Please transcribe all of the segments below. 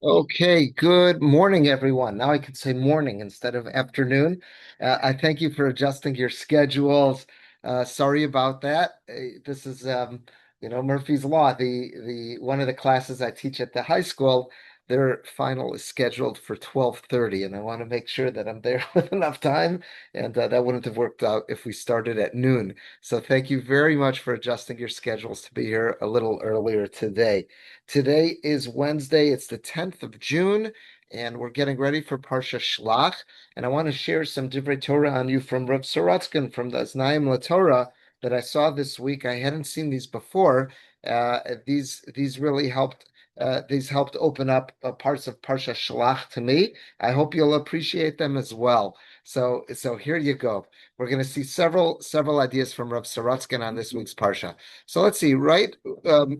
Okay, good morning, everyone. Now I can say morning instead of afternoon. I thank you for adjusting your schedules. Sorry about that. This is, Murphy's Law. The one of the classes I teach at the high school, their final is scheduled for 12:30, and I want to make sure that I'm there with enough time. And that wouldn't have worked out if we started at noon. So thank you very much for adjusting your schedules to be here a little earlier today. Today is Wednesday. It's the 10th of June, and we're getting ready for Parshas Shelach. And I want to share some Divrei Torah on you from Rav Sorotzkin from the Znaim LaTorah that I saw this week. I hadn't seen these before. These really helped. These helped open up parts of Parshas Shelach to me. I hope you'll appreciate them as well. So here you go. We're going to see several ideas from Rav Sorotzkin on this week's Parsha. So let's see, right?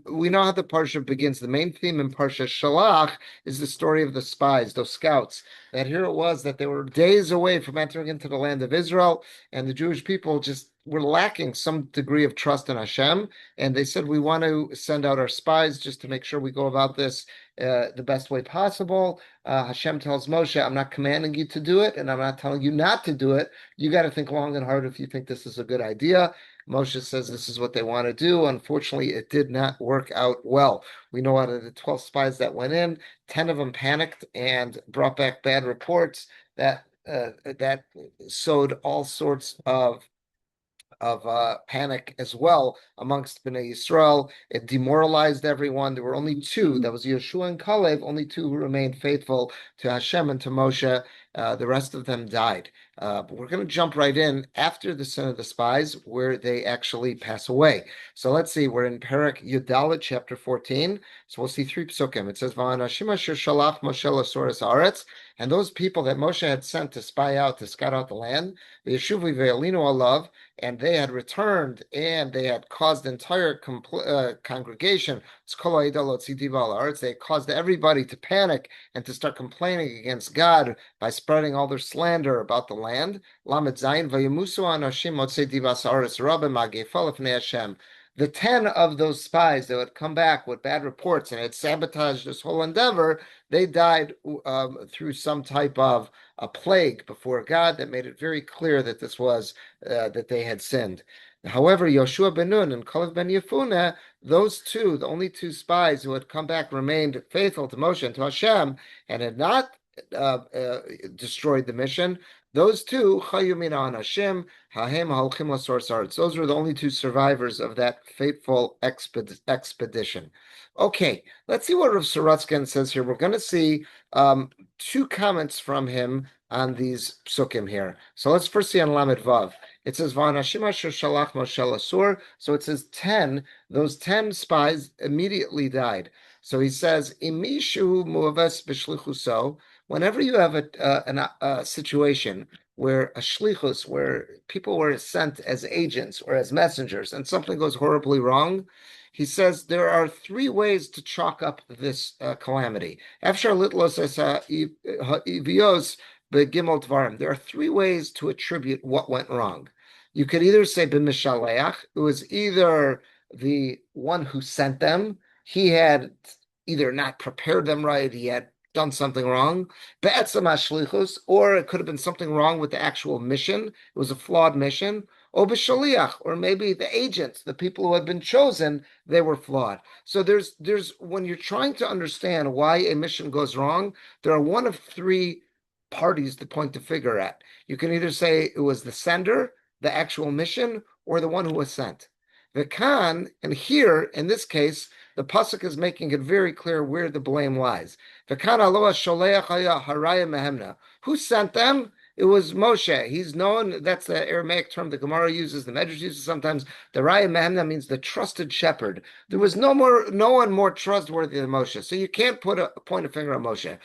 We know how the Parsha begins. The main theme in Parsha Shalach is the story of the spies, those scouts, that here it was that they were days away from entering into the land of Israel, and the Jewish people just were lacking some degree of trust in Hashem. And they said, we want to send out our spies just to make sure we go about this the best way possible. Hashem tells Moshe, I'm not commanding you to do it, and I'm not telling you not to do it. You got to think long and hard if you think this is a good idea. Moshe says this is what they want to do. Unfortunately, it did not work out well. We know out of the 12 spies that went in, 10 of them panicked and brought back bad reports that sowed all sorts of panic as well amongst Bnei Yisrael. It demoralized everyone. There were only two. That was Yeshua and Kalev, only two who remained faithful to Hashem and to Moshe. The rest of them died. But we're going to jump right in after the sin of the spies, where they actually pass away. So let's see. We're in Perek Yudalit, chapter 14. So we'll see three psukim. It says, "Va'anashim asher shalach Moshe lasoras haaretz," and those people that Moshe had sent to spy out, to scout out the land, v'yeshuvu ve'alinu alav, and they had returned and they had caused the entire congregation. They caused everybody to panic and to start complaining against God by spreading all their slander about the land. The 10 of those spies that had come back with bad reports and had sabotaged this whole endeavor, they died through some type of a plague before God that made it very clear that this was that they had sinned. However, Yoshua ben Nun and Kalev ben Yefune, those two, the only two spies who had come back, remained faithful to Moshe and to Hashem and had not destroyed the mission. Those two, Chayumina and Hashem, Hahem Halchim Lasor Saretz. Those were the only two survivors of that fateful expedition. Okay, let's see what Rav Sorotzkin says here. We're going to see two comments from him on these psukim here. So let's first see on Lamed Vav. It says, "Va'anashim asher shalach Moshe lasur." So it says 10. Those 10 spies immediately died. So he says, "Imishu muaves b'shlichuso." Whenever you have a situation where a shlichus, where people were sent as agents or as messengers, and something goes horribly wrong, he says there are three ways to chalk up this calamity. Afshar litlos es ivios begimel dvarim. There are three ways to attribute what went wrong. You could either say b'mishaleach, it was either the one who sent them, he had either not prepared them right, he had done something wrong, or it could have been something wrong with the actual mission. It was a flawed mission. Or maybe the agents, the people who had been chosen, they were flawed. So there's when you're trying to understand why a mission goes wrong, there are one of three parties to point the finger at. You can either say it was the sender, the actual mission, or the one who was sent. The Khan, and here in this case, the pasuk is making it very clear where the blame lies. Who sent them? It was Moshe. He's known, that's the Aramaic term the Gemara uses, the Medrash uses sometimes. The Raya Mehemna means the trusted shepherd. There was no one more trustworthy than Moshe. So you can't point a finger at Moshe.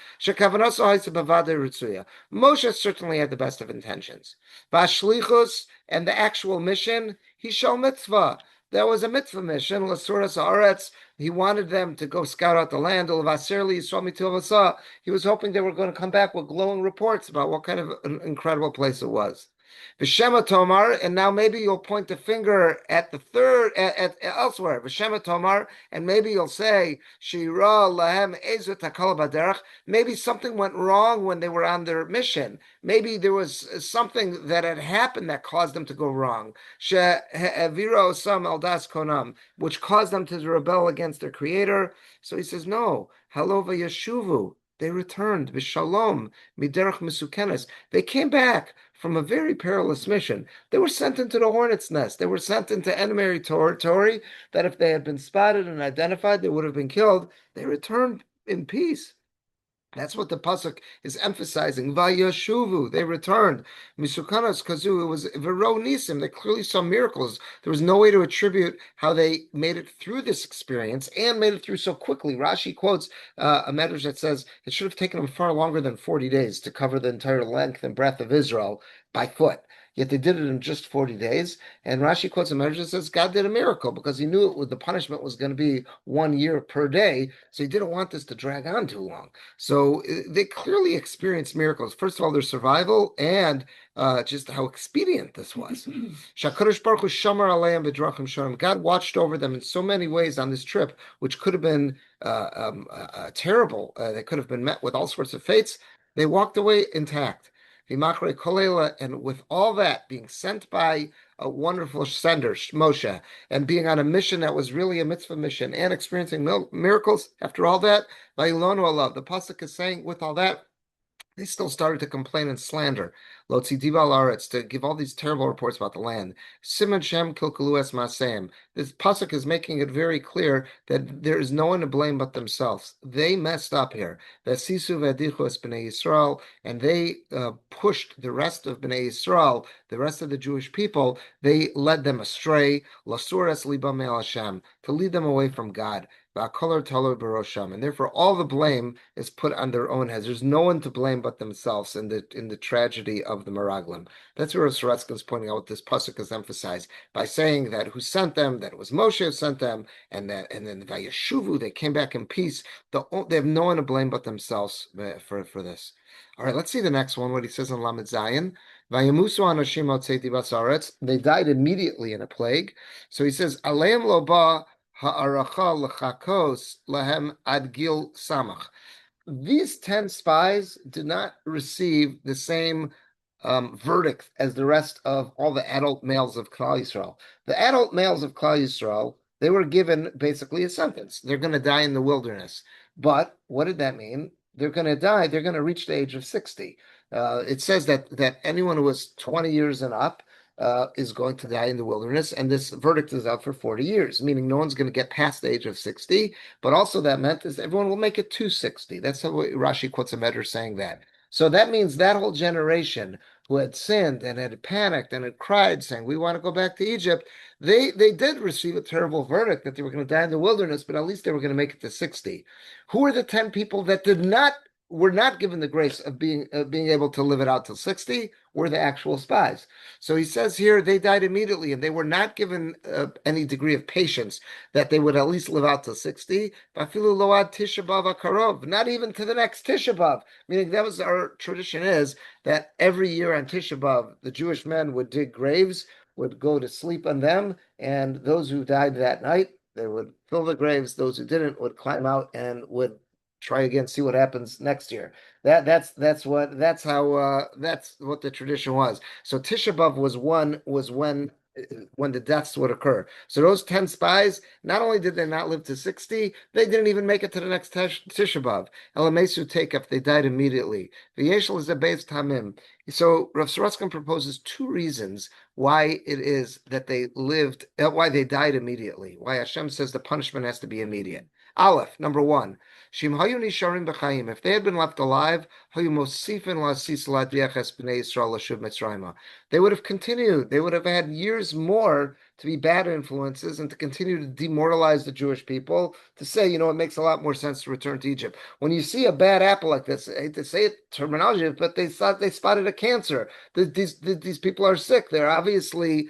Moshe certainly had the best of intentions. Vashlichus, and the actual mission, he shall mitzvah. That was a mitzvah mission. Lasuras Haaretz. He wanted them to go scout out the land. He was hoping they were going to come back with glowing reports about what kind of an incredible place it was. V'shema Tomar, and now maybe you'll point the finger at the third, at elsewhere. V'shema Tomar, and maybe you'll say, Shira lahem ezut hakol baderech. Maybe something went wrong when they were on their mission. Maybe there was something that had happened that caused them to go wrong. She'eviro sam aldas konam, which caused them to rebel against their creator. So he says, no, halova yeshuvu. They returned, v'shalom, miderech mesukenes. They came back from a very perilous mission. They were sent into the hornet's nest. They were sent into enemy territory that if they had been spotted and identified, they would have been killed. They returned in peace. That's what the pasuk is emphasizing. Vayashuvu, they returned. Misukanos kazu, it was vero nisim. They clearly saw miracles. There was no way to attribute how they made it through this experience and made it through so quickly. Rashi quotes a medrash that says it should have taken them far longer than 40 days to cover the entire length and breadth of Israel by foot. Yet they did it in just 40 days. And Rashi quotes a medrash that says God did a miracle because he knew the punishment was going to be 1 year per day. So he didn't want this to drag on too long. So they clearly experienced miracles. First of all, their survival and just how expedient this was. Shakadosh Baruch Hu shamar aleim b'drachim shalom. God watched over them in so many ways on this trip, which could have been terrible. They could have been met with all sorts of fates. They walked away intact. And with all that, being sent by a wonderful sender, Moshe, and being on a mission that was really a mitzvah mission and experiencing miracles, after all that, the pasuk is saying, with all that, they still started to complain and slander. Lotzi Dibal Aretz, to give all these terrible reports about the land. Simon Shem Kilkalu Es Maseim. This pasuk is making it very clear that there is no one to blame but themselves. They messed up here. Vesisu Vedichu Es Bnei Yisrael, and they pushed the rest of Bnei Yisrael, the rest of the Jewish people. They led them astray. Lasur Es Libam El Hashem, to lead them away from God. And therefore all the blame is put on their own heads. There's no one to blame but themselves in the tragedy of the Meraglim. That's where Sorotzkin is pointing out what this pasuk is emphasized by saying that who sent them, that it was Moshe who sent them, and then Vayeshuvu, they came back in peace. They have no one to blame but themselves for this. All right, let's see the next one, what he says in Lamed Zayin. Vayamusu anashim otzeti basaretz. They died immediately in a plague. So he says, Aleim loba ha'aracha l'chakos lahem ad gil samach. These 10 spies did not receive the same verdict as the rest of all the adult males of Klal Yisrael. The adult males of Klal Yisrael, they were given basically a sentence. They're going to die in the wilderness. But what did that mean? They're going to die. They're going to reach the age of 60. It says that anyone who was 20 years and up is going to die in the wilderness, and this verdict is out for 40 years, meaning no one's going to get past the age of 60, but also that meant is everyone will make it to 60. That's how Rashi quotes a medrash saying that. So that means that whole generation who had sinned and had panicked and had cried, saying, we want to go back to Egypt, they did receive a terrible verdict that they were going to die in the wilderness, but at least they were going to make it to 60. Who are the 10 people that were not given the grace of being able to live it out till 60, were the actual spies. So he says here they died immediately, and they were not given any degree of patience that they would at least live out till 60. Not even to the next Tisha B'Av. Meaning that was our tradition, is that every year on Tisha B'Av, the Jewish men would dig graves, would go to sleep on them, and those who died that night, they would fill the graves. Those who didn't would climb out and would try again, see what happens next year. That's what the tradition was. So Tisha B'Av was when the deaths would occur. So those 10 spies, not only did they not live to 60, they didn't even make it to the next Tisha B'Av. Elamesu Takef, they died immediately. V'yeshel is a Beis Tamim. So Rav Sorotzkin proposes 2 reasons why it is that why they died immediately. Why Hashem says the punishment has to be immediate. Aleph, number 1. If they had been left alive, they would have continued. They would have had years more to be bad influences and to continue to demoralize the Jewish people, to say, it makes a lot more sense to return to Egypt. When you see a bad apple like this, I hate to say it, terminology, but they thought they spotted a cancer. These people are sick. They're obviously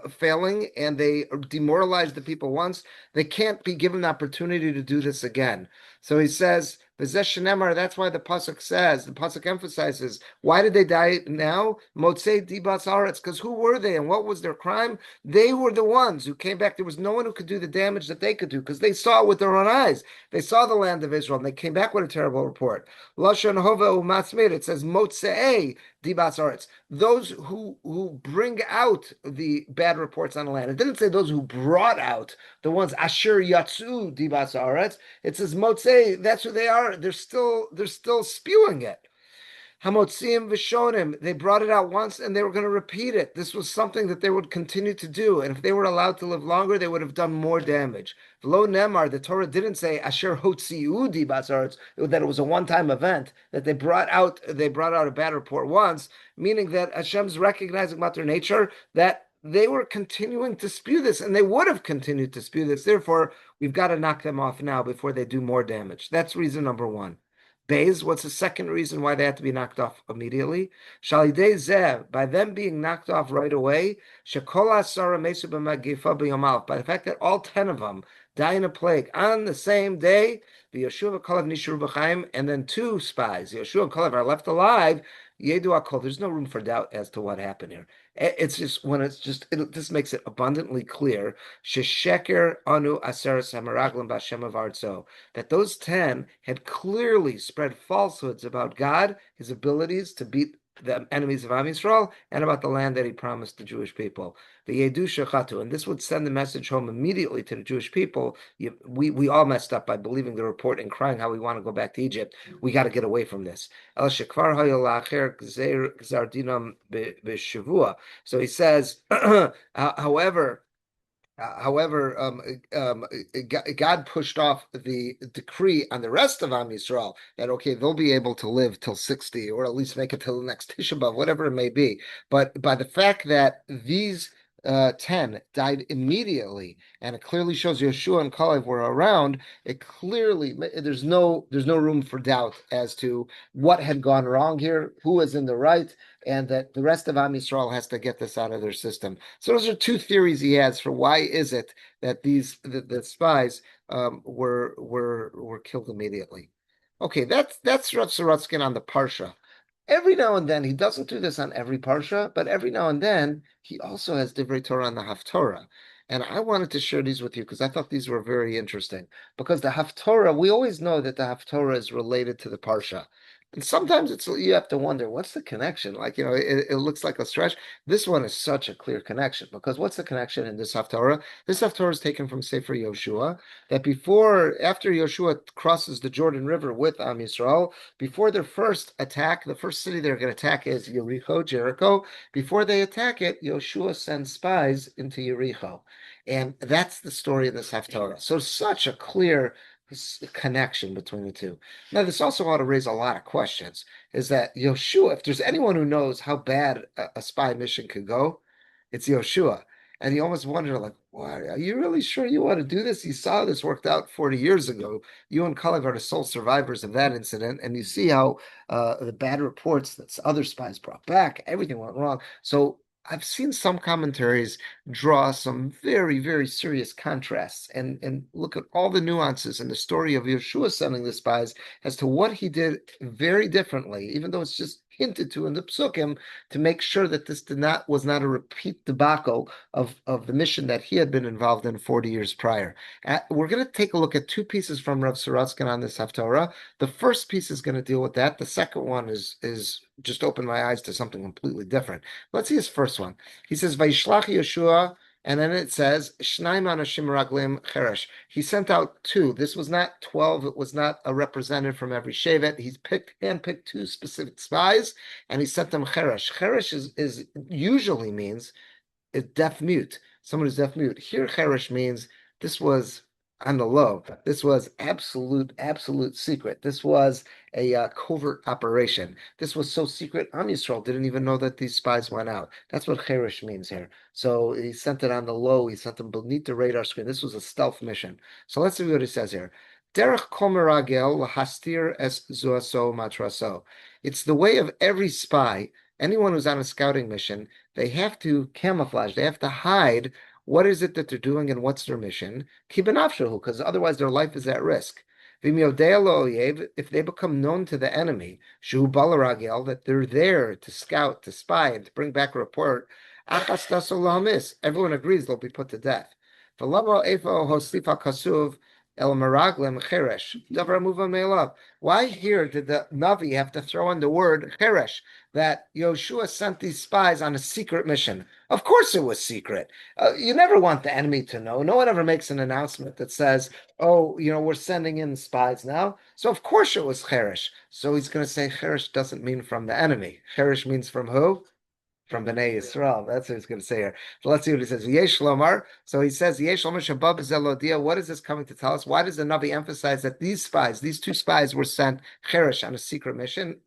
failing, and they demoralized the people once. They can't be given the opportunity to do this again. So he says V'zeh shenemar, that's why the pasuk emphasizes, why did they die now? Motzei dibas aretz, because who were they and what was their crime? They were the ones who came back. There was no one who could do the damage that they could do because they saw it with their own eyes. They saw the land of Israel and they came back with a terrible report. Lashon hova umatzmir, it says motzei dibas aretz, those who bring out the bad reports on the land. It didn't say those who brought out the ones asher yatsu dibas aretz. It says motzei, that's who they are. They're still spewing it. Hamotziim v'shonim, they brought it out once and they were going to repeat it. This was something that they would continue to do. And if they were allowed to live longer, they would have done more damage. V'lo nemar, the Torah didn't say asher hotziu dibas aretz, that it was a one-time event, that they brought out a bad report once, meaning that Hashem's recognizing about their nature, that they were continuing to spew this, and they would have continued to spew this. Therefore, we've got to knock them off now before they do more damage. That's reason number one. Bays, what's the second reason why they had to be knocked off immediately? Shalidei zeh, by them being knocked off right away, shekola asara mesu b'magifa b'yomal, by the fact that all 10 of them die in a plague on the same day, Yeshua and Kalev nishru b'chaim, and then 2 spies, Yeshua and Kalev, are left alive. Yedu akol. There's no room for doubt as to what happened here. It's just this makes it abundantly clear. Shesheker anu aseres hamaraglim b'Hashem avartzo, that those 10 had clearly spread falsehoods about God, His abilities to beat the enemies of Am Yisrael, and about the land that He promised the Jewish people. The Yedu shechatu, and this would send the message home immediately to the Jewish people. We all messed up by believing the report and crying how we want to go back to Egypt. We got to get away from this. El shekvar hayolacher gzar dinam b'shavua. So he says, however, God pushed off the decree on the rest of Am Yisrael that, okay, they'll be able to live till 60, or at least make it till the next Tisha B'Av, whatever it may be. But by the fact that these 10 died immediately, and it clearly shows Yeshua and Kalev were around, it clearly, there's no room for doubt as to what had gone wrong here, who was in the right, and that the rest of Am Yisrael has to get this out of their system. So those are 2 theories he has for why is it that the spies were killed immediately. Okay, that's Rav Sorotskin on the Parsha. Every now and then, he doesn't do this on every Parsha, but every now and then, he also has Divrei Torah on the Haftorah. And I wanted to share these with you because I thought these were very interesting. Because the Haftorah, we always know that the Haftorah is related to the Parsha. And sometimes you have to wonder, what's the connection? Like, it looks like a stretch. This one is such a clear connection, because what's the connection in this Haftarah? This Haftarah is taken from Sefer Yoshua, that after Yoshua crosses the Jordan River with Am Yisrael, before their first attack, the first city they're going to attack is Jericho. Before they attack it, Yoshua sends spies into Jericho. And that's the story of this Haftarah. So such a clear connection between the two. Now, this also ought to raise a lot of questions. Is that Yoshua, if there's anyone who knows how bad a spy mission could go, it's Yoshua. And you almost wonder, like, why, are you really sure you want to do this? You saw this worked out 40 years ago. You and Kalev are the sole survivors of that incident, and you see how the bad reports that other spies brought back, everything went wrong. So I've seen some commentaries draw some very, very serious contrasts and look at all the nuances in the story of Yeshua sending the spies as to what he did very differently, even though it's just hinted to in the psukim, to make sure that this was not a repeat debacle of the mission that he had been involved in 40 years prior. We're going to take a look at 2 pieces from Rav Sorotskin on this Haftarah. The first piece is going to deal with that. The second one is just opened my eyes to something completely different. Let's see his first one. He says, Vayishlach Yeshua, and then it says, Shnaim anashim raglim cheresh. He sent out 2. This was not 12. It was not a representative from every shevet. He handpicked 2 specific spies, and he sent them cheresh. Cheresh is usually means a deaf mute. Someone who's deaf mute. Here, cheresh means this was on the low. This was absolute secret. This was a covert operation. This was so secret, Am Yisrael didn't even know that these spies went out. That's what cheresh means here. So he sent it on the low. He sent them beneath the radar screen. This was a stealth mission. So let's see what it says here. Derech kol meragel lahastir es zuaso matraso. It's the way of every spy, anyone who's on a scouting mission, they have to camouflage. They have to hide what is it that they're doing and what's their mission? Because otherwise their life is at risk. If they become known to the enemy, shu balaragel, that they're there to scout, to spy, and to bring back a report, everyone agrees they'll be put to death. Why here did the Navi have to throw in the word cheresh, that Yoshua sent these spies on a secret mission? Of course it was secret. You never want the enemy to know. No one ever makes an announcement that says, oh, we're sending in spies now. So of course it was cheresh. So he's going to say cheresh doesn't mean from the enemy. Cheresh means from who? From Bnei Yisrael. That's what he's going to say here. So let's see what he says. Yesh Lomar. So he says, Yesh Lomar Shabab Zelodia. What is this coming to tell us? Why does the Navi emphasize that these spies, these two spies, were sent cheresh on a secret mission?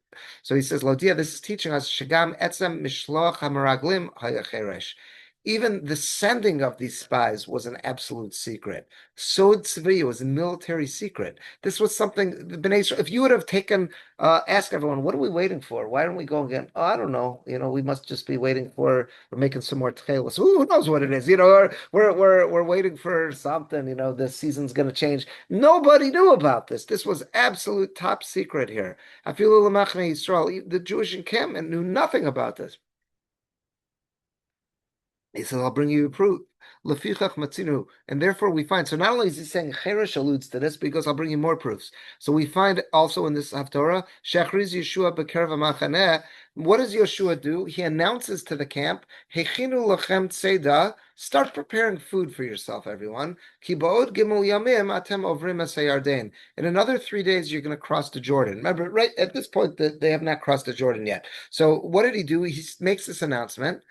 So he says, Lodia, this is teaching us Shagam Etzem Mishloach Hamaraglim Haya Cheresh. Even the sending of these spies was an absolute secret. Sod Tzvi was a military secret. This was something, if you would have taken, ask everyone, what are we waiting for? Why don't we go again? Oh, I don't know. We must just be waiting for, we're making some more tchelos. Who knows what it is? We're waiting for something, this season's going to change. Nobody knew about this. This was absolute top secret here. Afilu l'machne Yisrael, the Jewish encampment knew nothing about this. He says, I'll bring you a proof. Lefichach matzinu. And therefore we find, so not only is he saying Cheresh alludes to this, because I'll bring you more proofs. So we find also in this Haftorah, Shachriz Yeshua Bekerv HaMachaneh. What does Yeshua do? He announces to the camp, Hechinu lachem tzeda, start preparing food for yourself, everyone. Ki ba'od gimel yamim atem ovrim es hayarden. In another 3 days, you're going to cross the Jordan. Remember, right at this point, they have not crossed the Jordan yet. So what did he do? He makes this announcement.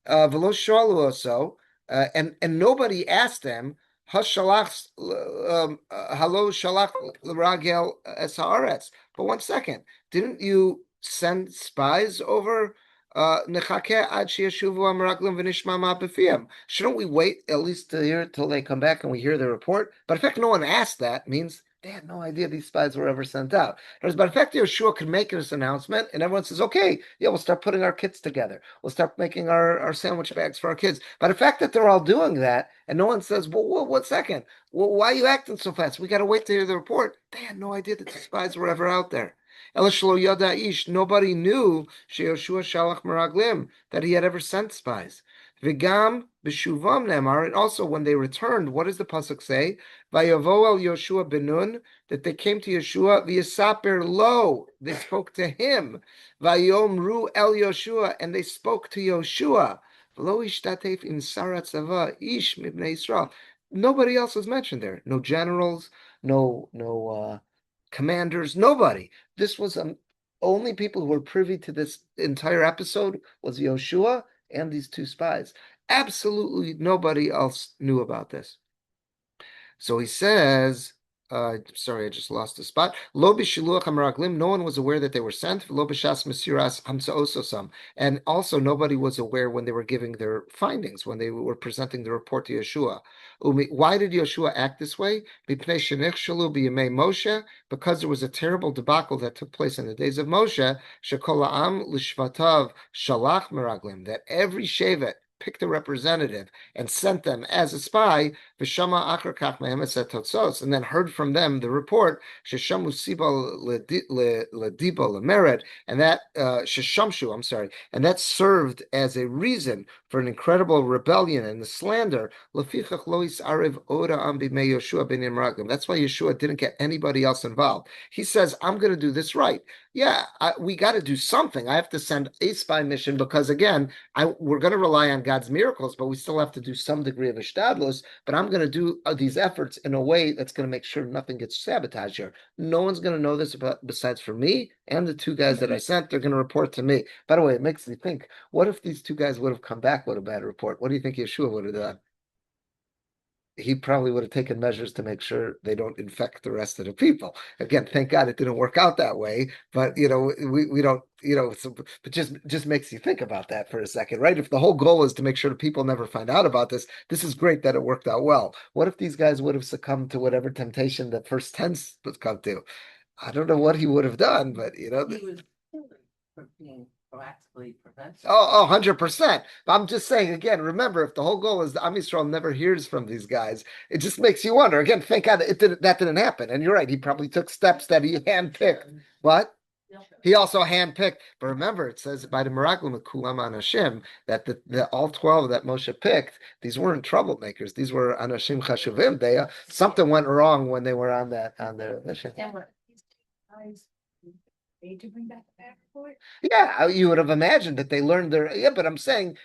V'lo shalu also, and nobody asked them, Hashalach halo shalach ragel es haaretz. But 1 second, didn't you send spies over? Nechake ad sheyeshuvu amraglim v'nishma ma b'fiyam. Shouldn't we wait at least to hear till they come back and we hear the report? But in fact, no one asked that means they had no idea these spies were ever sent out. But in fact, Yeshua could make this announcement, and everyone says, okay, yeah, we'll start putting our kits together. We'll start making our sandwich bags for our kids. But the fact that they're all doing that, and no one says, well, 1 second, well, why are you acting so fast? We got to wait to hear the report. They had no idea that the spies were ever out there. Nobody knew that he had ever sent spies. Vigam b'shuvam nemar, and also when they returned, what does the pasuk say? Vayavo el Yoshua benun, that they came to Yeshua, v'yasaper lo, they spoke to him. Vayomru el Yoshua, and they spoke to Yoshua. V'lo ishtatef in sarat tzava ish mibnei Yisrael. Nobody else was mentioned there. No generals, no commanders, nobody. This was only people who were privy to this entire episode was Yoshua and these two spies. Absolutely nobody else knew about this. So he says, sorry, I just lost the spot. Lo b'shiluach hamaraglim, no one was aware that they were sent. Lo b'shas mesiras hamsaososam, and also nobody was aware when they were giving their findings, when they were presenting the report to Yeshua. Why did Yeshua act this way? Because there was a terrible debacle that took place in the days of Moshe. Shekol ha'am l'shvatav shalach meraglim, that every shevet picked a representative and sent them as a spy, and then heard from them the report, and that and that served as a reason for an incredible rebellion and the slander. That's why Yeshua didn't get anybody else involved. He says, I'm going to do this right. Yeah, we got to do something. I have to send a spy mission because, again, we're going to rely on God's miracles, but we still have to do some degree of ishtadlus. But I'm going to do these efforts in a way that's going to make sure nothing gets sabotaged here. No one's going to know this besides for me and the two guys that I sent. They're going to report to me. By the way, it makes me think, what if these two guys would have come back with a bad report? What do you think Yeshua would have done? He probably would have taken measures to make sure they don't infect the rest of the people. Again, thank God it didn't work out that way. But we don't, but just makes you think about that for a second, right? If the whole goal is to make sure the people never find out about this, this is great that it worked out well. What if these guys would have succumbed to whatever temptation the first 10 would come to? I don't know what he would have done, but He was for being proactively prevents it. Oh, 100%. I'm just saying again, remember, if the whole goal is the Am Yisrael never hears from these guys, it just makes you wonder. Again, thank God that didn't happen. And you're right, he probably took steps that he handpicked. What? He also handpicked, but remember, it says by the Meraglim Kulam Anashim that the all 12 that Moshe picked, these weren't troublemakers. These were Anashim Chashuvim. They something went wrong when they were on their mission. Need to bring back the back report? Yeah, you would have imagined that they learned but I'm saying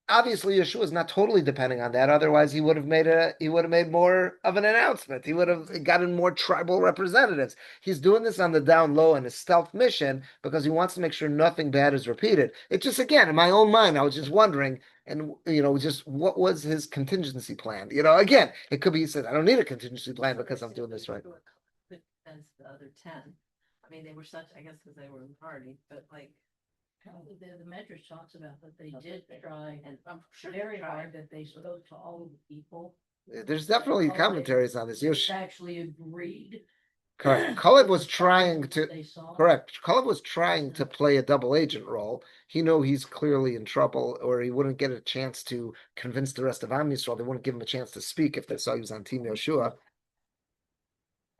obviously Yeshua is not totally depending on that. Otherwise, he would have made more of an announcement. He would have gotten more tribal representatives. He's doing this on the down low in a stealth mission because he wants to make sure nothing bad is repeated. It just again in my own mind, I was just wondering, and just what was his contingency plan? Again, it could be he said, I don't need a contingency plan because I'm doing this right. As the other 10. I mean, they were such, I guess, because they were in party, but like. The Medrash talks about that they did try, And I'm sure very hard that they spoke to all of the people. There's definitely commentaries on this. Actually agreed. Correct. Kalev was trying to. They saw. Correct. Kalev was trying to play a double agent role. He knew he's clearly in trouble, or he wouldn't get a chance to convince the rest of Am Yisrael. They wouldn't give him a chance to speak if they saw he was on Team Yoshua.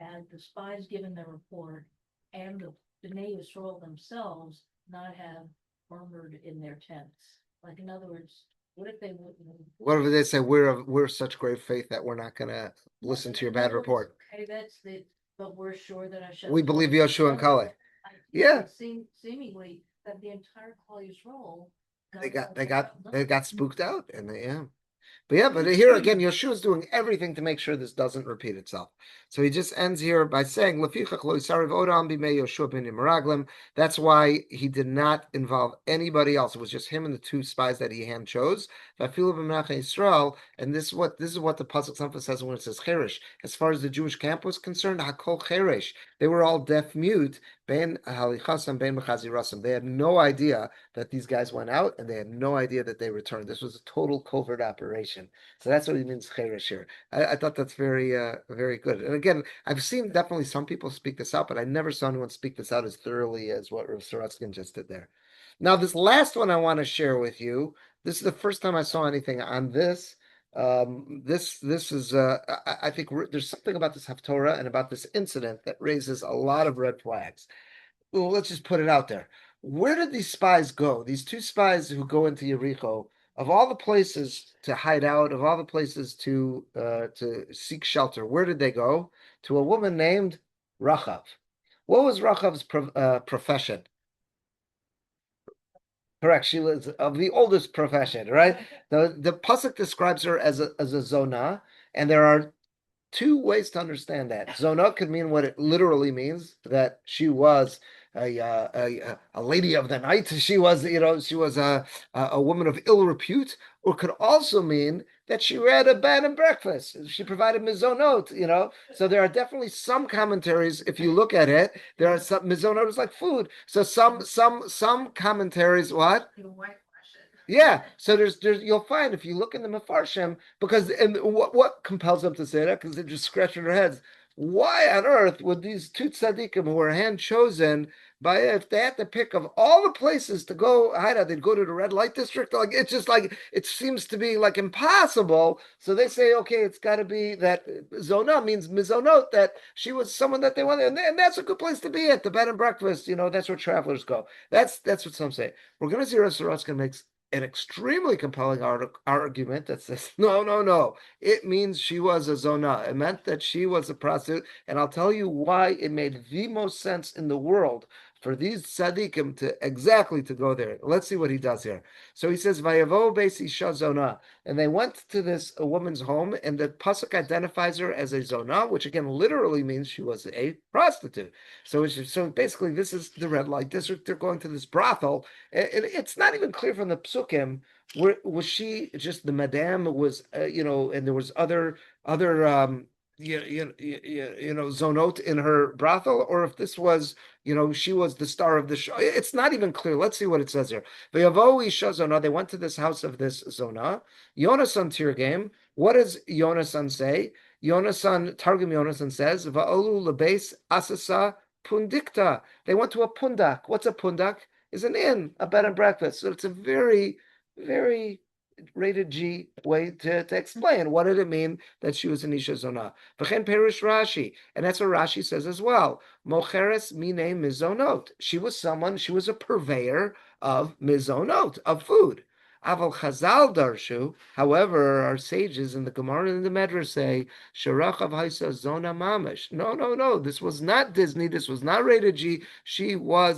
And the spies given their report, and the Bnei Yisrael themselves not have murmured in their tents. Like in other words, what if they wouldn't? What if they say we're such great faith that we're not going to listen to your bad report? Okay, that's the. But we're sure that Hashem. We believe Yoshua and Kalev. Yeah. Seemingly that the entire Klal Yisrael. They got spooked out, and but here again, Yeshua is doing everything to make sure this doesn't repeat itself. So he just ends here by saying, that's why he did not involve anybody else. It was just him and the two spies that he hand chose. And this is what the pasuk emphasizes when it says cheresh. As far as the Jewish camp was concerned, hakol cheresh. They were all deaf mute. Ben halichasam ben mechazi. They had no idea that these guys went out, and they had no idea that they returned. This was a total covert operation. So that's what he means cheresh here. I thought that's very very good. And again, I've seen definitely some people speak this out, but I never saw anyone speak this out as thoroughly as what Rav Sorotskin just did there. Now, this last one I want to share with you. This is the first time I saw anything on this. This is I think there's something about this Haftorah and about this incident that raises a lot of red flags. Well, let's just put it out there. Where did these spies go? These two spies who go into Yericho, of all the places to hide out, of all the places to seek shelter, where did they go? To a woman named Rachav. What was Rachav's profession? Correct. She was of the oldest profession, right? The pasuk describes her as a zona, and there are two ways to understand that. Zona could mean what it literally means, that she was a lady of the night. She was a woman of ill repute, or could also mean that she read a bed and breakfast. She provided mizonot, So there are definitely some commentaries. If you look at it, there are some mizonot is like food. So some commentaries, what? Yeah, so there's you'll find if you look in the Mefarshim, because and what compels them to say that? Because they're just scratching their heads. Why on earth would these two tzaddikim who were hand chosen by, if they had to pick of all the places to go hide out, they'd go to the red light district? Like it's just like it seems to be like impossible. So they say, okay, it's got to be that zona means mizonot, that she was someone that they wanted, and that's a good place to be at, the bed and breakfast. That's where travelers go. That's what some say. We're going to see Rav Sorotskin makes an extremely compelling argument that says, no. It means she was a zona. It meant that she was a prostitute. And I'll tell you why it made the most sense in the world for these tzaddikim to go there. Let's see what he does here. So he says, Vayavo beis isha zona. And they went to this woman's home, and the pasuk identifies her as a zona, which again literally means she was a prostitute. So basically, this is the red light district. They're going to this brothel. It's not even clear from the psukim. Was she just the madame? Was and there was other zonot in her brothel, or if this was she was the star of the show. It's not even clear. Let's see what it says here. They went to this house of this zona. Yonasan Tirgame. What does Yonasan say? Targum Yonasan says, Va'olu lebeis asasa pundikta. They went to a pundak. What's a pundak? is an inn, a bed and breakfast. So it's a very, very rated G way to explain what did it mean that she was an Isha Zonah. V'chen Perish Rashi, and that's what Rashi says as well. Mocheres mine mizonot. She was a purveyor of mizonot, of food. Aval Chazal Darshu, however, our sages in the Gemara and the Medrash say, Sharachav Haisa Zona Mamish. No, no, no. This was not Disney. This was not rated G.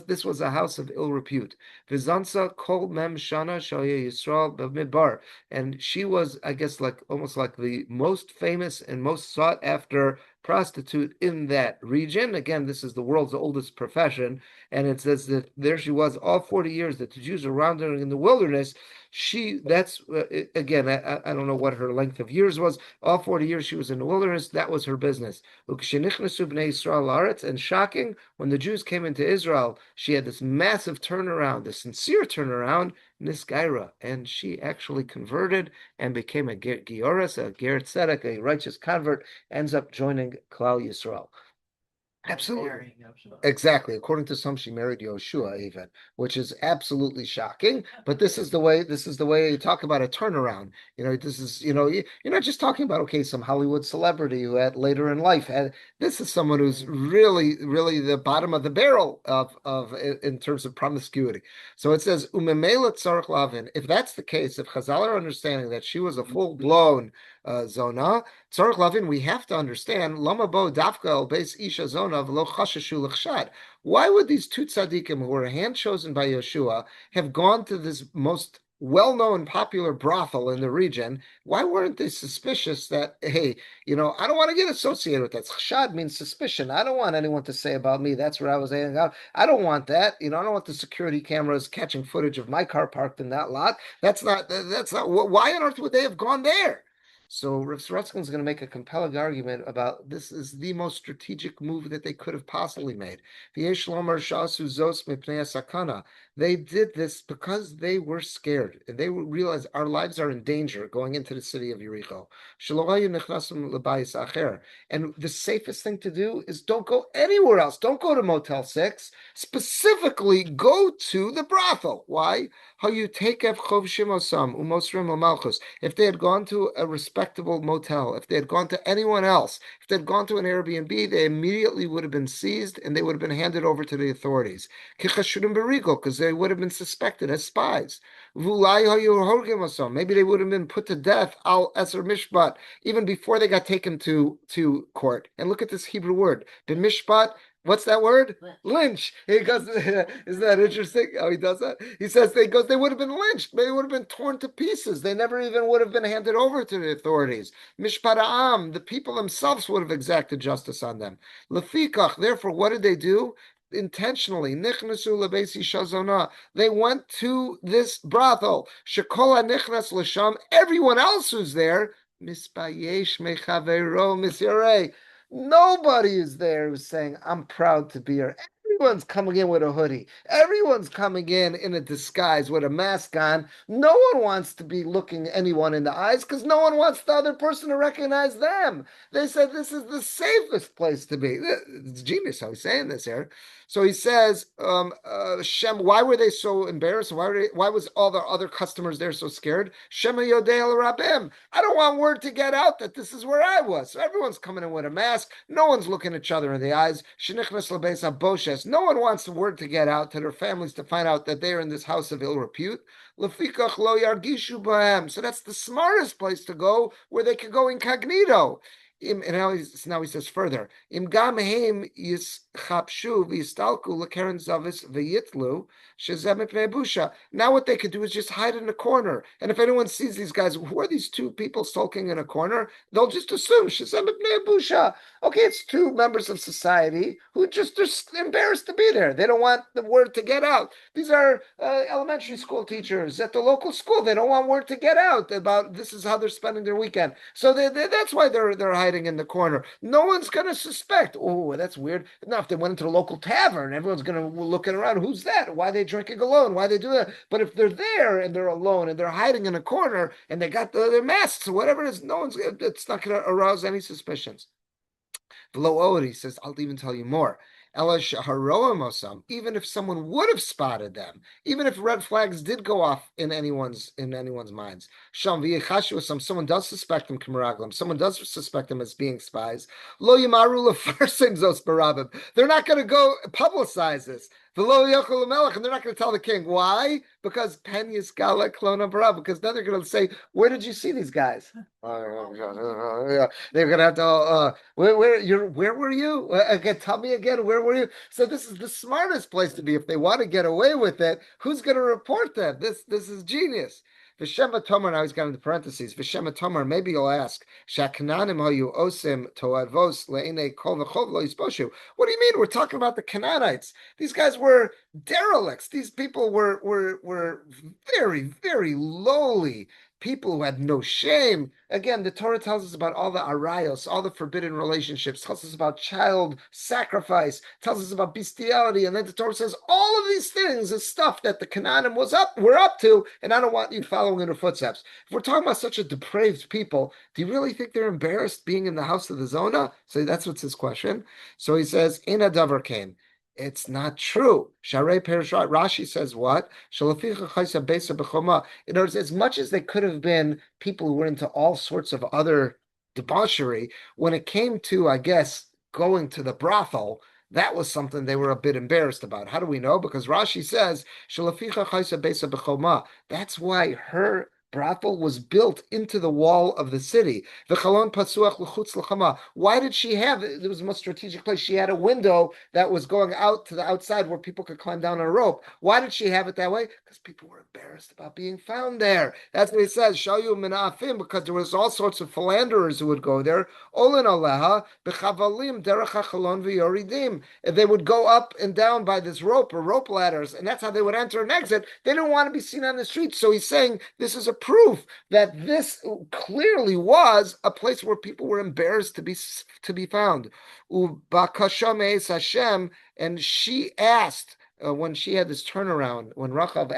This was a house of ill repute. Vizansa Kol Mem Shana Shoya Yisrael B'Midbar. And she was, I guess, like almost like the most famous and most sought after prostitute in that region. Again, this is the world's oldest profession. And it says that there she was all 40 years that the Jews around her in the wilderness. Again, I don't know what her length of years was. All 40 years she was in the wilderness. That was her business. And shocking, when the Jews came into Israel, she had this massive turnaround, this sincere turnaround, Nisgaira, and she actually converted and became a Gioris, a Ger Tzedek, a righteous convert, ends up joining Klal Yisrael. Absolutely. Exactly. According to some, she married Yoshua even, which is absolutely shocking. But this is the way you talk about a turnaround. You're not just talking about, okay, some Hollywood celebrity who had later in life this is someone who's really, really the bottom of the barrel of in terms of promiscuity. So it says, Umemela tzarich lavin. If that's the case, if Chazal are understanding that she was a full-blown Zona, tzarich lavin, we have to understand, Lama bo dafka el beis isha Zona v'lo chashashu l'chshad. Why would these two tzaddikim who were hand chosen by Yeshua have gone to this most well-known popular brothel in the region? Why weren't they suspicious that, hey, I don't want to get associated with that? Chshad means suspicion. I don't want anyone to say about me, that's where I was hanging out. I don't want that. I don't want the security cameras catching footage of my car parked in that lot. That's not, why on earth would they have gone there? So Rav Sorotzkin is going to make a compelling argument about this is the most strategic move that they could have possibly made. They did this because they were scared. They realized our lives are in danger going into the city of Yericho. And the safest thing to do is don't go anywhere else. Don't go to Motel 6. Specifically, go to the brothel. Why? If they had gone to a respectable motel, if they had gone to anyone else, if they had gone to an Airbnb, they immediately would have been seized and they would have been handed over to the authorities. Because they would have been suspected as spies. Maybe they would have been put to death, al eser mishpat, even before they got taken to court. And look at this Hebrew word, b'mishpat. What's that word? Lynch. He goes, isn't that interesting? How he does that? He says they would have been lynched. They would have been torn to pieces. They never even would have been handed over to the authorities. Mishpat ha'am, the people themselves would have exacted justice on them. Lefikach, therefore, what did they do? Intentionally, nichnasu lebesi shazona. They went to this brothel. Shekola nichnas l'sham. Everyone else who's there, mispayesh mechavero misyarei. Nobody is there who's saying, I'm proud to be here. Everyone's coming in with a hoodie. Everyone's coming in a disguise with a mask on. No one wants to be looking anyone in the eyes because no one wants the other person to recognize them. They said this is the safest place to be. It's genius how he's saying this here. So he says, Shem, why were they so embarrassed? Why was all the other customers there so scared? Shema Yodei el Rabim. I don't want word to get out that this is where I was. So everyone's coming in with a mask. No one's looking each other in the eyes. Shenichnas lebeis haboshes. No one wants the word to get out to their families to find out that they're in this house of ill repute. Lefikach lo yargishu b'hem. So that's the smartest place to go, where they could go incognito. And now he says further, Im gam heim yischapshu v'yistalku l'keren zavis v'yitlu shezeh mipnei busha. Now what they could do is just hide in a corner. And if anyone sees these guys, who are these two people sulking in a corner? They'll just assume shezeh mipnei busha. Okay, it's two members of society who just are embarrassed to be there. They don't want the word to get out. These are elementary school teachers at the local school. They don't want word to get out about this is how they're spending their weekend. So that's why they're hiding in the corner. No one's going to suspect. Oh, that's weird. Now, if they went into the local tavern, everyone's going to be looking around. Who's that? Why are they drinking alone? Why they do that? But if they're there and they're alone and they're hiding in a corner and they got their masks or whatever it is, it's not going to arouse any suspicions. Below he says, I'll even tell you more. Even if someone would have spotted them, even if red flags did go off in anyone's minds, someone does suspect them, someone does suspect them as being spies. Lo yimaru lefarsem zos barabim. They're not going to go publicize this. And they're not going to tell the king. Why? Because pen yiskala klona barab. Because then they're going to say, "Where did you see these guys?" They're going to have to. Where were you? Again, tell me again. Where were you? So this is the smartest place to be if they want to get away with it. Who's going to report them? This is genius. V'shema Tomar, now he's got in the parentheses. V'shema Tomar, maybe you'll ask, Shakananim hayu osim toavos le'inei kol v'chov lo yisposhu. What do you mean? We're talking about the Canaanites. These guys were derelicts. These people were very, very lowly people who had no shame. Again, the Torah tells us about all the arayos, all the forbidden relationships, tells us about child sacrifice, tells us about bestiality, and then the Torah says all of these things is stuff that the Canaanim were up to, and I don't want you following in their footsteps. If we're talking about such a depraved people, do you really think they're embarrassed being in the house of the Zona? So that's what's his question. So he says, in a davar came. It's not true. Sharei Perishrat, Rashi says what? In other words, as much as they could have been people who were into all sorts of other debauchery, when it came to, I guess, going to the brothel, that was something they were a bit embarrassed about. How do we know? Because Rashi says, that's why her brothel was built into the wall of the city. Why did she have it? It was the most strategic place. She had a window that was going out to the outside where people could climb down a rope. Why did she have it that way? Because people were embarrassed about being found there. That's what he says. Shayu minafim, because there was all sorts of philanderers who would go there. Olin aleha b'chavalim derech hachalon v'yoridim. They would go up and down by this rope or rope ladders, and that's how they would enter and exit. They didn't want to be seen on the street. So he's saying this is a proof that this clearly was a place where people were embarrassed to be found. Hashem, and she asked when she had this turnaround, when Rachav,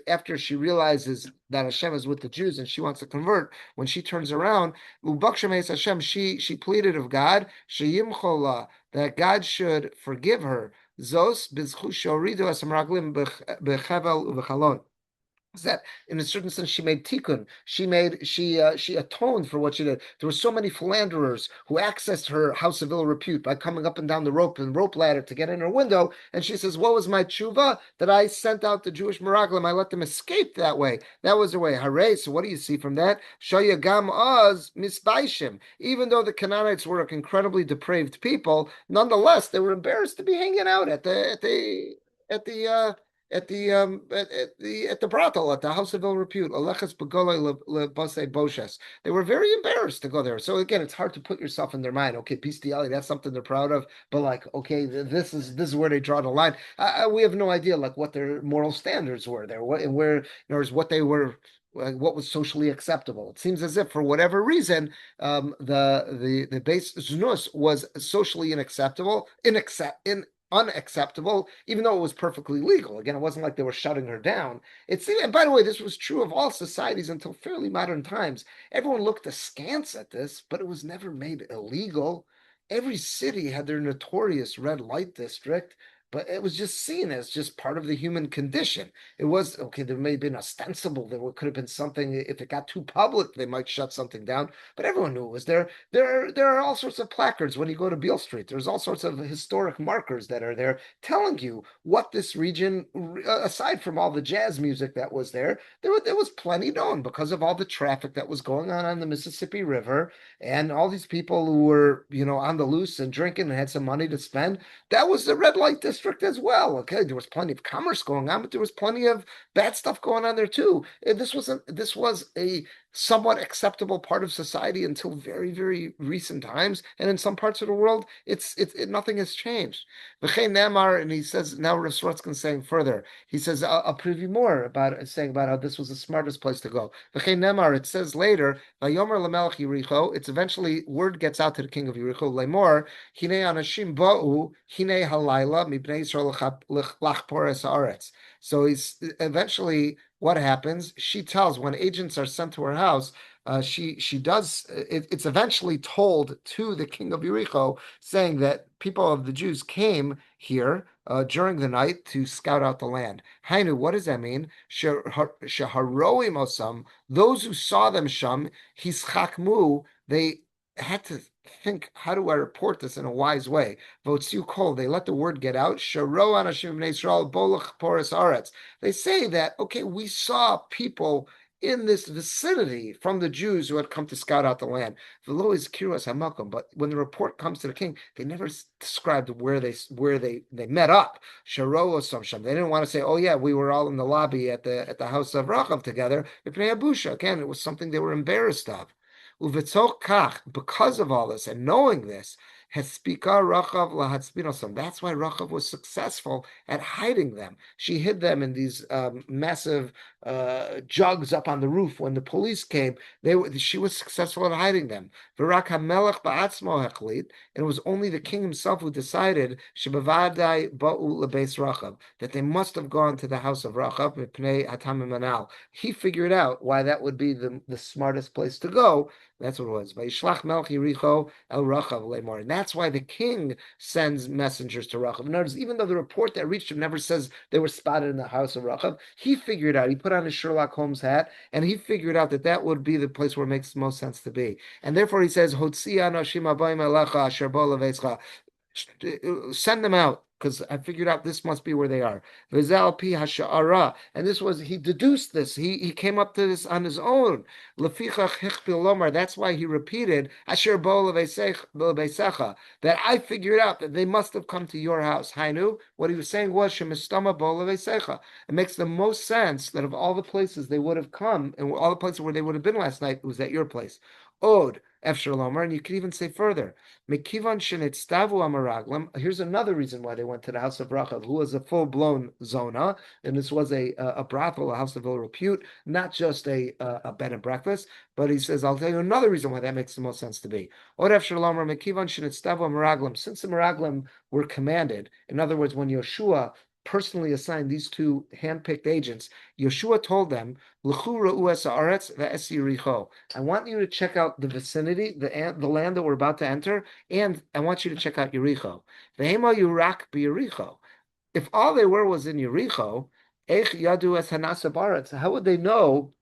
after she realizes that Hashem is with the Jews and she wants to convert, when she turns around, Hashem, she pleaded of God, that God should forgive her. Zos bizchu shoridu asamraglim bechavel v'chalon. That in a certain sense she made tikkun. She atoned for what she did. There were so many philanderers who accessed her house of ill repute by coming up and down the rope ladder to get in her window. And she says, "What was my tshuva? That I sent out the Jewish meraglim. I let them escape that way. That was the way." Hooray! So what do you see from that? Shoya gam oz misbaishim. Even though the Canaanites were incredibly depraved people, nonetheless they were embarrassed to be hanging out at the brothel, at the house of ill repute. They were very embarrassed to go there. So again, it's hard to put yourself in their mind. Okay, bestiality, that's something they're proud of, but like, okay, this is where they draw the line. We have no idea like what their moral standards were there, what they were. What was socially acceptable? It seems as if, for whatever reason, the base znus was socially unacceptable, even though it was perfectly legal. Again, it wasn't like they were shutting her down. And by the way, this was true of all societies until fairly modern times. Everyone looked askance at this, but it was never made illegal. Every city had their notorious red light district, but it was just seen as just part of the human condition. It was, okay, there may have been ostensible, there could have been something, if it got too public, they might shut something down, but everyone knew it was there. There are all sorts of placards when you go to Beale Street. There's all sorts of historic markers that are there telling you what this region, aside from all the jazz music that was there was plenty known because of all the traffic that was going on the Mississippi River and all these people who were, on the loose and drinking and had some money to spend. That was the red light district as well. Okay, there was plenty of commerce going on, but there was plenty of bad stuff going on there too. This was a somewhat acceptable part of society until very, very recent times, and in some parts of the world, nothing has changed. And he says now Rav Sorotzkin saying further. He says I'll preview more about how this was the smartest place to go. It says later, it's eventually word gets out to the king of Yericho. Lemor hine anashim ba'u hine halayla mibnei Yisrael lachpores haaretz. So he's eventually what happens? She tells when agents are sent to her house. She does. It's eventually told to the king of Yericho, saying that people of the Jews came here during the night to scout out the land. Hainu, what does that mean? Sheharoim osam, those who saw them sham, hischakmu, they had to think, how do I report this in a wise way? Votziu kol, they let the word get out. Sharo anashim bnei Yisrael bolach poris aretz. They say that, okay, we saw people in this vicinity from the Jews who had come to scout out the land. V'lo izkiru es hamakom, but when the report comes to the king, they never described where they met up. Sharo osam sham. They didn't want to say, oh yeah, we were all in the lobby at the house of Rachav together. Again, it was something they were embarrassed of. Uvetzok kach, because of all this and knowing this, Hespika Rachav lahatzpinosam. That's why Rachav was successful at hiding them. She hid them in these massive jugs up on the roof. When the police came, she was successful at hiding them. V'rak hamelech ba'atzmo hechlit, and it was only the king himself who decided shebavadai ba'u lebeis Rachav, that they must have gone to the house of Rachav mipnei hatam manal. He figured out why that would be the smartest place to go. That's what it was. Vayishlach melech Yericho el Rachav leimor, and that's why the king sends messengers to Rachav. In other words, even though the report that reached him never says they were spotted in the house of Rachav, he figured out. He put on his Sherlock Holmes hat, and he figured out that that would be the place where it makes the most sense to be. And therefore, he says, "Hotzia anashim habayim elecha asher bo leveischa." Send them out, because I figured out this must be where they are. V'zel pi hasha'ara, and this was, he deduced this. He came up to this on his own. Lefichach hichpil lomar. That's why he repeated asher bo leveisecha, that I figured out that they must have come to your house. Hainu, what he was saying was shemistama bo leveisecha. It makes the most sense that of all the places they would have come and all the places where they would have been last night, it was at your place. Od Efshar Lomar, and you could even say further, Mekivan Shenitstavu Amaraglam. Here's another reason why they went to the house of Rachav, who was a full-blown zona, and this was a brothel, a house of ill repute, not just a bed and breakfast. But he says, I'll tell you another reason why that makes the most sense to be. Od Efshar Lomar, Mekivan Shenitstavu Amaraglam. Since the Meraglim were commanded, in other words, when Yeshua personally assigned these two hand-picked agents, Yeshua told them, I want you to check out the vicinity, the land that we're about to enter, and I want you to check out Yericho. If all they were was in Yericho, how would they know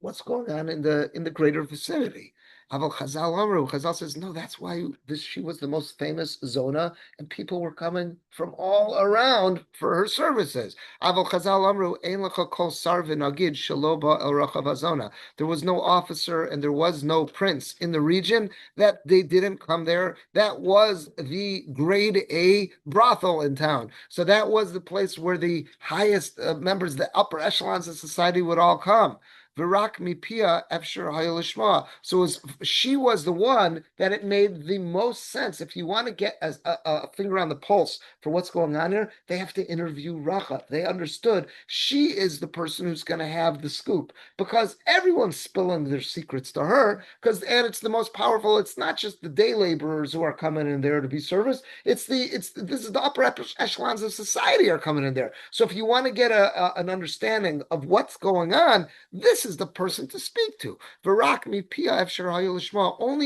what's going on in the greater vicinity? Aval Chazal says, no, that's why she was the most famous zona, and people were coming from all around for her services. Aval Chazal Amru, Ein lecha kol sar v'nagid shelo ba el Rachav hazona. There was no officer and there was no prince in the region that they didn't come there. That was the grade A brothel in town. So that was the place where the highest members, the upper echelons of society would all come. Virak mipia efshar hayalishma. So she was the one that it made the most sense. If you want to get a finger on the pulse for what's going on here, they have to interview Rachav. They understood she is the person who's going to have the scoop, because everyone's spilling their secrets to her. And it's the most powerful. It's not just the day laborers who are coming in there to be serviced. This is the upper echelons of society are coming in there. So if you want to get an understanding of what's going on, this is the person to speak to. Only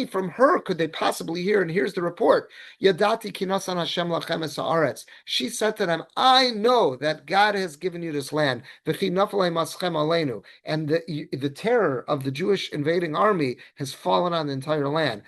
from her could they possibly hear. And here's the report. Yadati kinasan Hashem lachem es haaretz. She said to them, I know that God has given you this land. And the terror of the Jewish invading army has fallen on the entire land.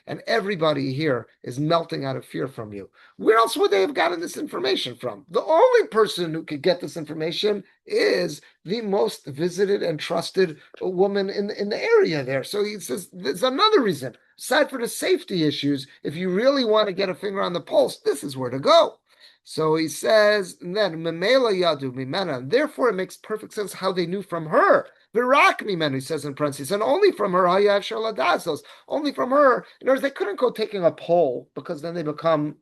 And everybody here is melting out of fear from you. Where else would they have gotten this information from? The only person who could get this information is the most visited and trusted woman in the area there. So he says there's another reason. Aside for the safety issues, if you really want to get a finger on the pulse, this is where to go. So he says, and then Memela Yadu Mimena, therefore it makes perfect sense how they knew from her. Virak Mimena, he says in parentheses, and only from her, Hayav Shaladazos, only from her. In other words, they couldn't go taking a poll because then they become,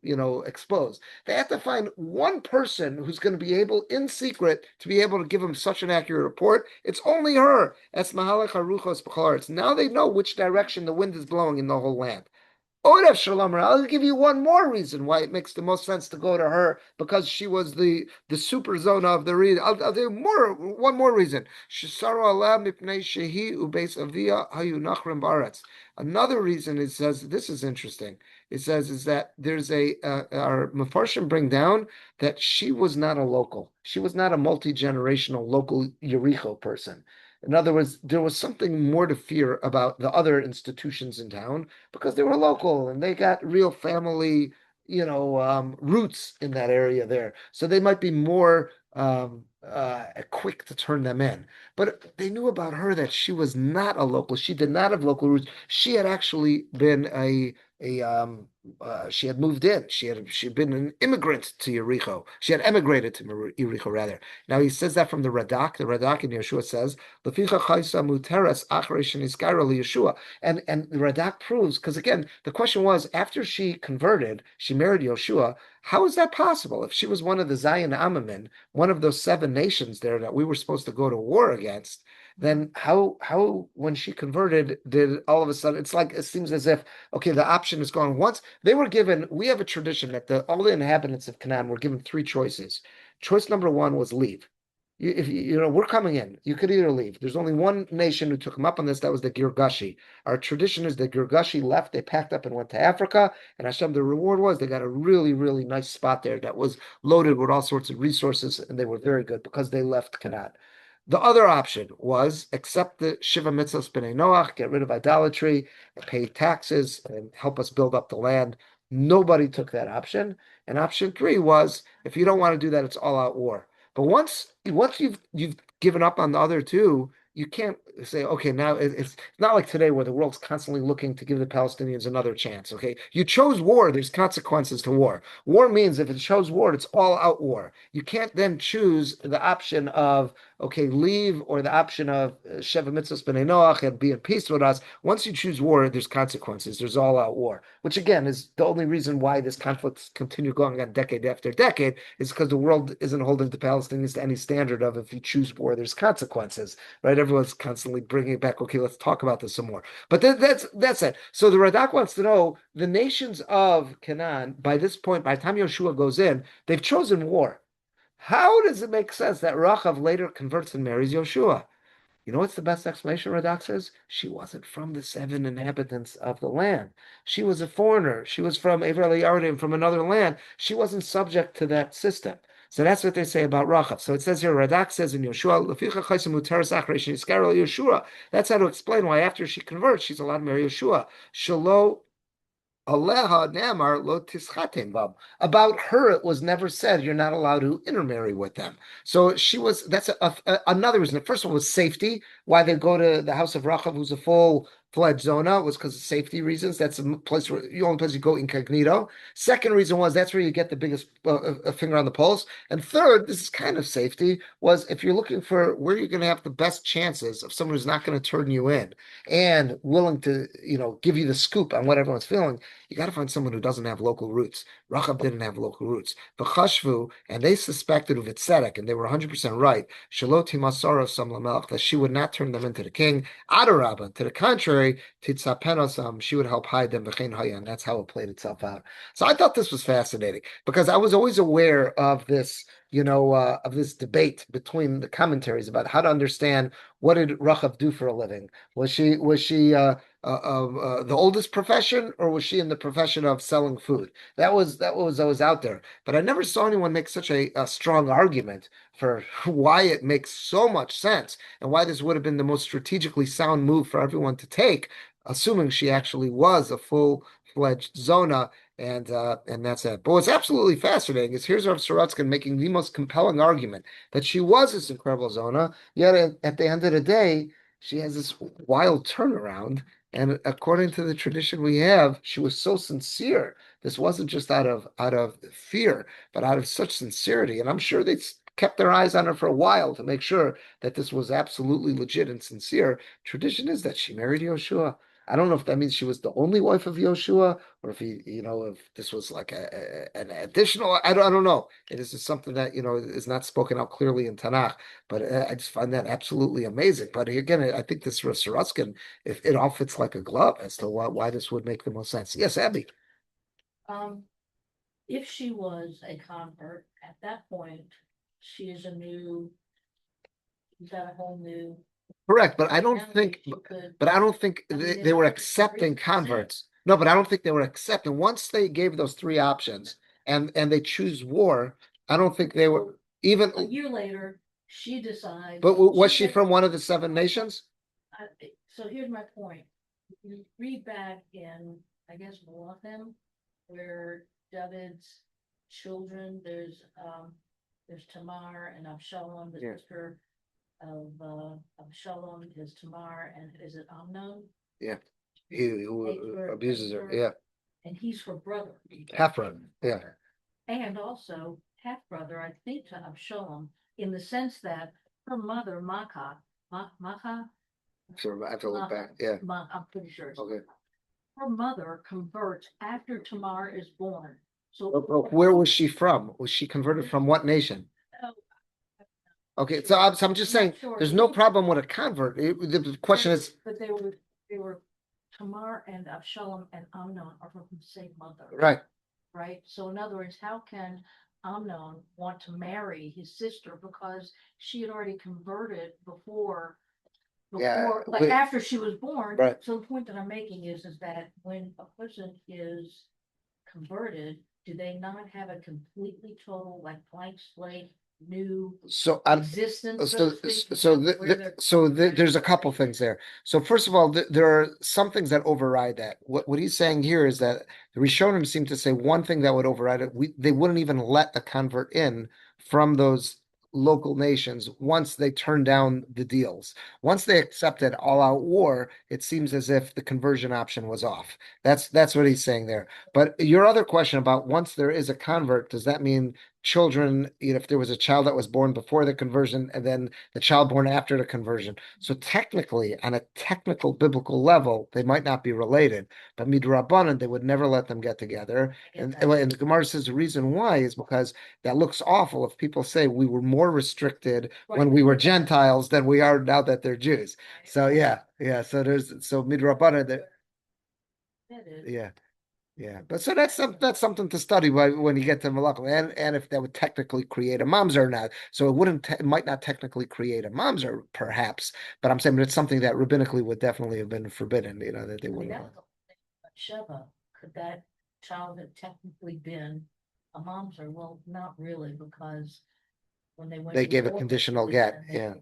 exposed. They had to find one person who's going to be able, in secret, to be able to give them such an accurate report. It's only her. It's Mahalach Haruchos B'charetz. Now they know which direction the wind is blowing in the whole land. Oref Shalom, I'll give you one more reason why it makes the most sense to go to her, because she was the super zona of the read. I'll do one more reason. Another reason, it says, this is interesting. It says is that there's our Mefarshim bring down that she was not a local. She was not a multi-generational local Yericho person. In other words, there was something more to fear about the other institutions in town because they were local and they got real family, roots in that area there. So they might be more quick to turn them in. But they knew about her that she was not a local. She did not have local roots. She had actually been she had moved in. She had been an immigrant to Yericho. She had emigrated to Yericho rather. Now he says that from the Radak. The Radak in Yeshua says, "Leficha chaysa muteres achrei sheniskara liyeshua." And the Radak proves, because again, the question was, after she converted, she married Yeshua. How is that possible? If she was one of the Zion Amamin, one of those 7 nations there that we were supposed to go to war against, then how when she converted did all of a sudden it seems as if, okay, the option is gone. Once they were given, we have a tradition that all the inhabitants of Canaan were given 3 choices. Choice number 1 was leave. If we're coming in, you could either leave. There's only one nation who took him up on this. That was the Girgashi. Our tradition is the Girgashi left. They packed up and went to Africa. And Hashem, the reward was they got a really, really nice spot there that was loaded with all sorts of resources, and they were very good because they left Canaan. The other option was accept the Shiva Mitzvahs B'nai Noach, get rid of idolatry, pay taxes, and help us build up the land. Nobody took that option. And option 3 was, if you don't want to do that, it's all out war. But once you've given up on the other 2, you can't say, okay, now it's not like today where the world's constantly looking to give the Palestinians another chance. Okay, you chose war. There's consequences to war. War means if it chose war, it's all out war. You can't then choose the option of, okay, leave, or the option of Sheva Mitzvahs B'nai Noach and be in peace with us. Once you choose war, there's consequences. There's all out war, which again is the only reason why this conflicts continue going on decade after decade, is because the world isn't holding the Palestinians to any standard of, if you choose war, there's consequences, right? Everyone's constantly bringing it back. Okay, let's talk about this some more. But that's it. So the Radak wants to know, the nations of Canaan, by this point, by the time Yeshua goes in, they've chosen war. How does it make sense that Rachav later converts and marries Yeshua? You know what's the best explanation, Radak says? She wasn't from the 7 inhabitants of the land. She was a foreigner. She was from Ever Yarden, from another land. She wasn't subject to that system. So that's what they say about Rachav. So it says here, Radak says in Yeshua, Yeshua. That's how to explain why after she converts, she's allowed to marry Yeshua. Shalo Aleha Namar lo tischatem bam. About her, it was never said you're not allowed to intermarry with them. So she was. That's another reason. The first one was safety. Why they go to the house of Rachav, who's a full-fledged zona, was because of safety reasons. That's the place where the only place you go incognito. Second reason was that's where you get the biggest finger on the pulse. And third, this is kind of safety, was if you're looking for where you're going to have the best chances of someone who's not going to turn you in and willing to, give you the scoop on what everyone's feeling. You got to find someone who doesn't have local roots. Rachab didn't have local roots. V'chashvu, and they suspected of Tzedek, and they were 100% right. Shaloti masara sam lamelch, that she would not turn them into the king. Adarabba, to the contrary, titzapenosam, she would help hide them. V'chein hayan. That's how it played itself out. So I thought this was fascinating because I was always aware of this. Of this debate between the commentaries about how to understand what did Rachav do for a living. Was she the oldest profession, or was she in the profession of selling food? That was always out there, but I never saw anyone make such a strong argument for why it makes so much sense and why this would have been the most strategically sound move for everyone to take, assuming she actually was a full-fledged zona. And that's it. But what's absolutely fascinating is here's Rav Sorotzkin making the most compelling argument that she was this incredible zona, yet at the end of the day, she has this wild turnaround. And according to the tradition we have, she was so sincere. This wasn't just out of fear, but out of such sincerity. And I'm sure they kept their eyes on her for a while to make sure that this was absolutely legit and sincere. Tradition is that she married Yeshua. I don't know if that means she was the only wife of Yoshua, or if if this was like an additional. I don't know. It is just something that is not spoken out clearly in Tanakh, but I just find that absolutely amazing. But again, I think this Saruskin, if it all fits like a glove as to why this would make the most sense. Yes, Abby. If she was a convert, at that point, she is she's got a whole new. Correct, but I don't think, She could, but I don't think I mean, they were it's accepting 3%. converts. No, but I don't think they were accepting. Once they gave those three options and they choose war, I don't think they were even. A year later, she decides. But was she gets- from one of the seven nations? So here's my point. You read back in, I guess, Malachim, where David's children, there's Tamar and Absalom, the Yeah. sister of Absalom is Tamar, and is it Amnon? Yeah, who abuses her. Yeah, And he's her brother. Heffron. Yeah, And also half brother, I think, to Absalom, in the sense that her mother, Macha, so I have to look back. Yeah, I'm pretty sure. okay. Her mother converts after Tamar is born. So Where was she from? Was she converted from what nation? Oh, Okay, so I'm just saying, there's no problem with a convert. The question is, but they were Tamar and Absalom and Amnon are from the same mother. right? Right? So in other words, how can Amnon want to marry his sister because she had already converted before, Yeah, like but- after she was born. Right. So the point that I'm making is that when a person is converted, do they not have a completely total, like blank slate, new So existence? there's a couple things there. So first of all, there are some things that override that. What he's saying here is that the Rishonim seem to say one thing that would override it. They wouldn't even let a convert in from those local nations once they turned down the deals. Once they accepted all-out war, it seems as if the conversion option was off. That's what he's saying there. But your other question about once there is a convert, does that mean children, if there was a child that was born before the conversion and then the child born after the conversion? So technically, on a technical biblical level, they might not be related, but midrabanan, they would never let them get together. And the Gemara says the reason why is because that looks awful if people say we were more restricted when we were Gentiles than we are now that they're Jews. So yeah. So midrabanan that. Yeah. Yeah, but so that's something to study when you get to Malachim, and if that would technically create a mamzer or not. So it might not technically create a mamzer, perhaps, but I'm saying it's something that rabbinically would definitely have been forbidden. That they wouldn't. Sheva, could that child have technically been a mamzer? Well, not really, because when they went, they gave a conditional get. Yeah.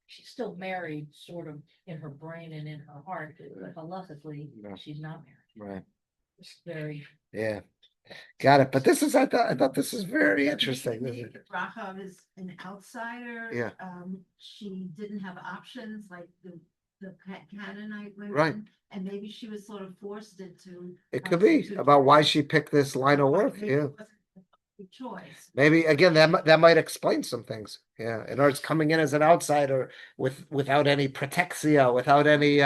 She's still married, sort of in her brain and in her heart, but halakhically, she's not married. Right. It's very. Yeah. Got it. But I thought this is very interesting. Rahav is an outsider. Yeah. She didn't have options like the Canaanite women. Right. And maybe she was sort of forced into. It could be about why she picked this line of work. Maybe Yeah. it wasn't a choice. Maybe again that might explain some things. Yeah, in other words, coming in as an outsider without any protexia, without any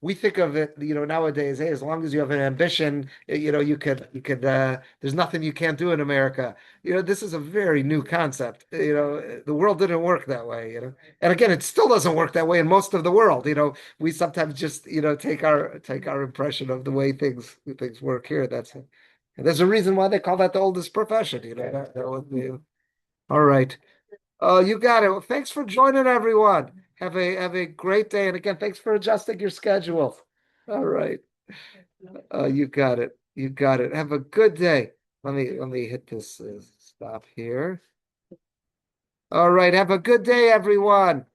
we think of it, nowadays, hey, as long as you have an ambition, you could there's nothing you can't do in America. This is a very new concept. The world didn't work that way, And again, it still doesn't work that way in most of the world. We sometimes just, take our impression of the way things work here. That's it. And there's a reason why they call that the oldest profession, that would be. All right. You got it. Well, thanks for joining, everyone. Have a great day. And again, thanks for adjusting your schedule. All right. You got it. You got it. Have a good day. Let me hit this stop here. All right. Have a good day, everyone.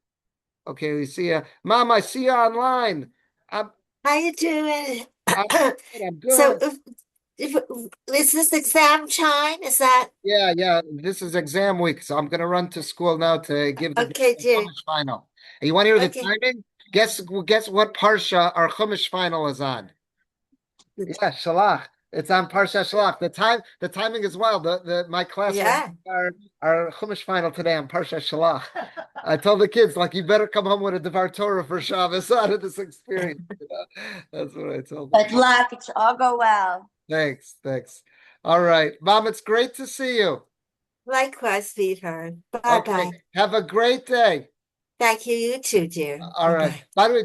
Okay, we see you. Mom, I see you online. How you doing? I'm good. So if is this exam time? Is that Yeah. This is exam week, so I'm gonna run to school now to give the dear. Chumash final. And you want to hear the Okay. timing? Guess what parsha our Chumash final is on? Yeah, Shalach. It's on Parshas Shelach. The timing is wild. My class will Yeah. have our Chumash final today on Parshas Shelach. I told the kids, like, you better come home with a Divrei Torah for Shabbos out of this experience. That's what I told them. Good luck. It's all go well. Thanks. All right, Mom, it's great to see you. Likewise, sweetheart. Bye Okay, bye. have a great day. Thank you. You too, dear. All right. Bye-bye. By the way,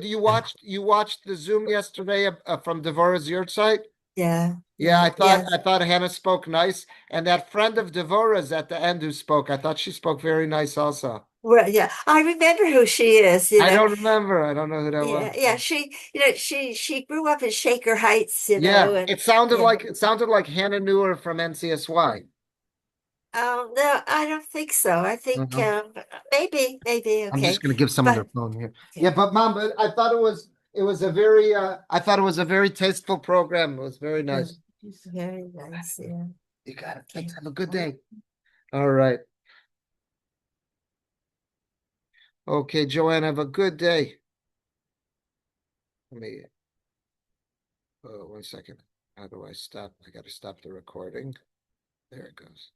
you watched the Zoom yesterday from Devorah's yurt site? Yeah. Yeah, Yes. I thought Hannah spoke nice, and that friend of Devorah's at the end who spoke, I thought she spoke very nice also. Well, yeah. I remember who she is, I don't remember. I don't know who that Yeah, was. yeah. She grew up in Shaker Heights, Yeah, and it sounded yeah. like Hannah knew her from NCSY. No, I don't think so. I think Mhm. maybe, I'm just okay. gonna give someone their But phone here. okay. Yeah, but Mom, but it was a very I thought it was a very tasteful program. It was very nice. Very nice, yeah. You got it. Okay. Thanks. Have a good day. All right. Okay, Joanne, have a good day. Let me 1 second. How do I stop? I gotta stop the recording. There it goes.